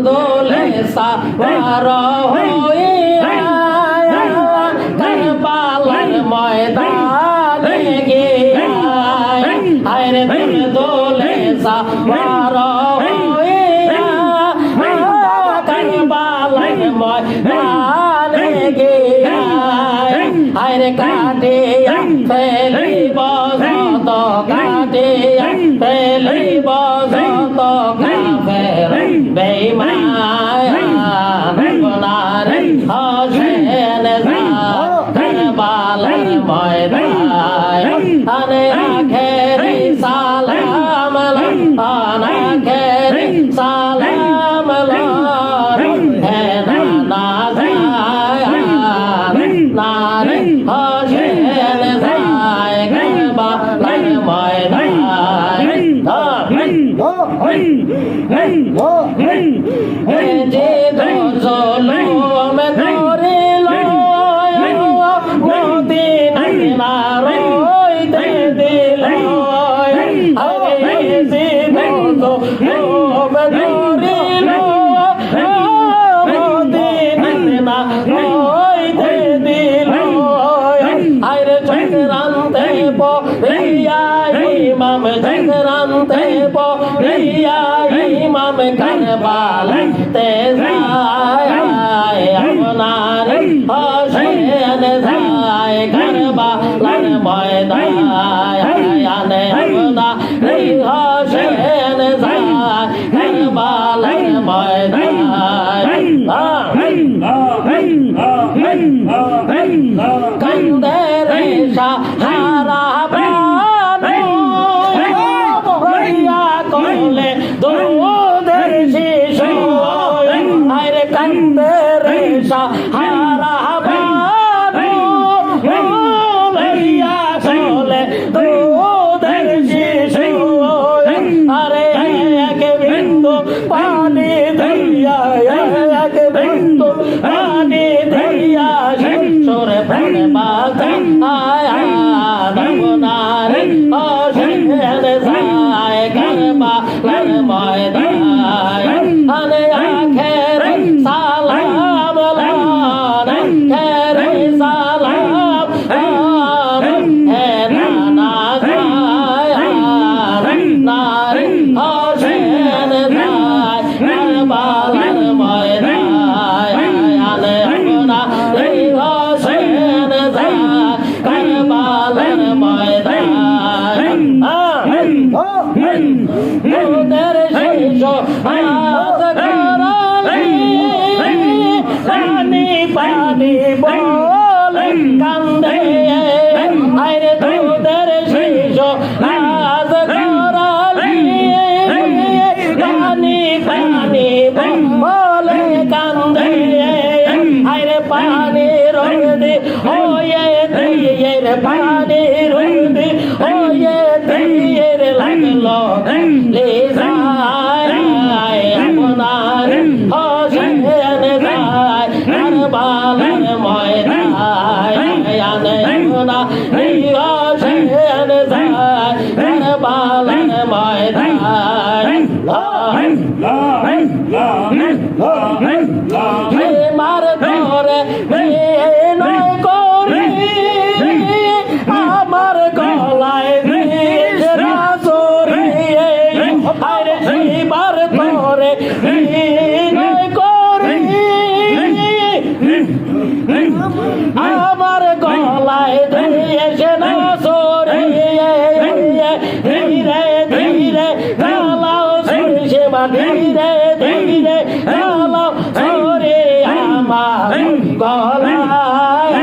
দোলে সাবার কারবালার ময়দানে গিয়ে আরে দোলে সাবার কারবালার ময়দানে গিয়ে আরে কাটে ফেলিব যত কাটে ফেলিব যত কাফের বেঈমান হোসেন কারবালার ময়দানে আখেরি সালাম আখেরি সালাম হে নারে হোসেন কারবালার ময়দানে যে জলম ধরিল মদিনায় না রইতে দিল যে জলম ধরিল মদিনায় না রইতে দিল আরে চক্রান্তে পড়িয়া ইমাম চক্রান্তে পড়িয়া ইমাম কারবালাতে যায় আপনার হোসেন যায় কারবালার ময়দানে আপনার হোসেন যায় কারবালার ময়দানে কান্দে রে সাহারা কলে দুধের শিশু আরে কান্দে রে সাহারা লইয়া চলে দুধের শিশু আরে এক বিন্দু পানি দিয়া এক বিন্দু পানি দিয়া সরে প্রাণে বাজা দামনারে হোসেন যায় কারবালার ময়দানে আখেরি সালাম আখেরি সালাম হে নারে হোসেন যায় কারবালার ময়দানে হোসেন যায় কারবালার ময়দানে মোদের শিশু আজ করালি পানি পানি বলে কান্দে আরে তোদের শিশু আজ করালি পানি পানি বলে কান্দে আরে পানি রোদে ওয়ে দিয়ে পানি রোদে ওয়ে দিয়ে লাগলো লে যায় আপনার হোসেন যায় কারবালার ময়দানে হোসেন যায় কারবালার ময়দানে মার ধর গলায়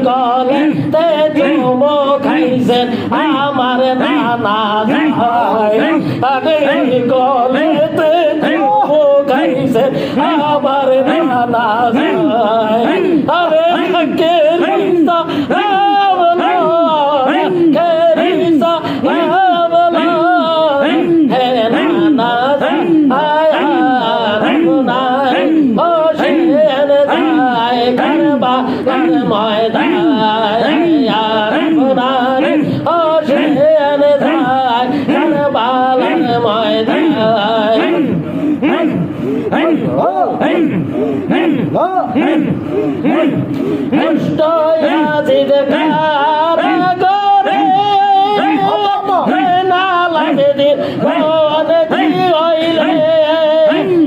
গলেতে চুমো খাইছেন আমার নানা যায় আরে গলেতে চুমো খাইছেন আমার নানা যায় আরে কেরিসা রামলা কেরিসা রামলা হে নানা যায় রঘুনা হোসেন যায় কারবালার ময়দানে রঘুনা হোসেন যায় কারবালার ময়দানে দুষ্ট ইয়াজিদ কারাগারে না লাগে দিন গনে হইলে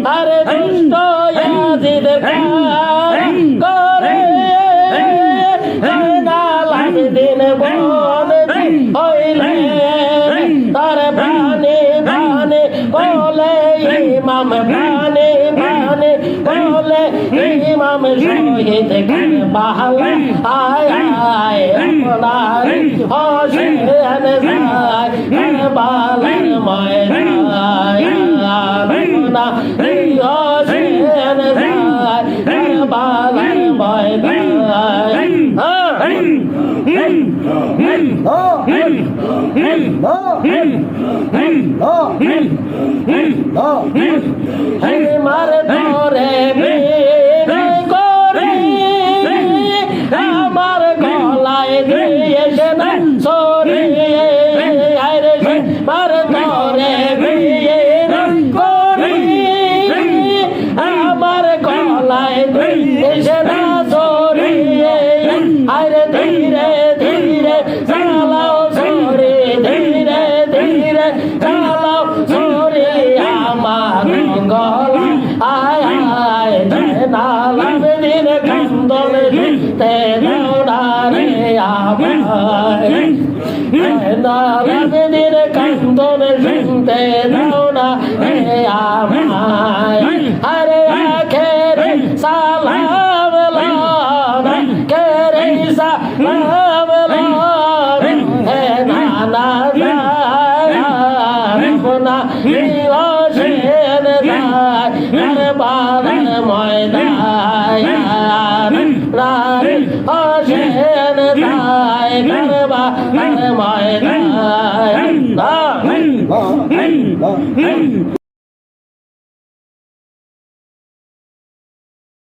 আরে দুষ্ট ইয়াজিদ কারাগারে না লাগে দিন গনে হইলে তার প্রাণে প্রাণে বলে ইমাম প্রাণে প্রাণে বলে ইমাম শহীদ কারবালা আয় আয় আপনার হোসেন যায় কারবালার ময়দানে আপনার হোসেন যায় কারবালার ময়দানে মার ধরে মেরে করে আমার গলায় দিয়েছে না সরে আরে মার ধরে মেরে করে আমার গলায় দিয়েছে না সরে আরে ধীরে ধীরে চালাও সরে ধীরে ধীরে চালাও সরে আমার গলা আয় আয় নালাম দিন কান্দন তে দৌড়ারে আমায় নালাম দিন কান্দন শুনতে দৌড়া রে আমায় আরে আখের সালাম লানা কেরে সালাম লানা হে নানা রঘুনা হোসেন যায় কারবালার ময়দানে হোসেন যায় কারবালার ময়দানে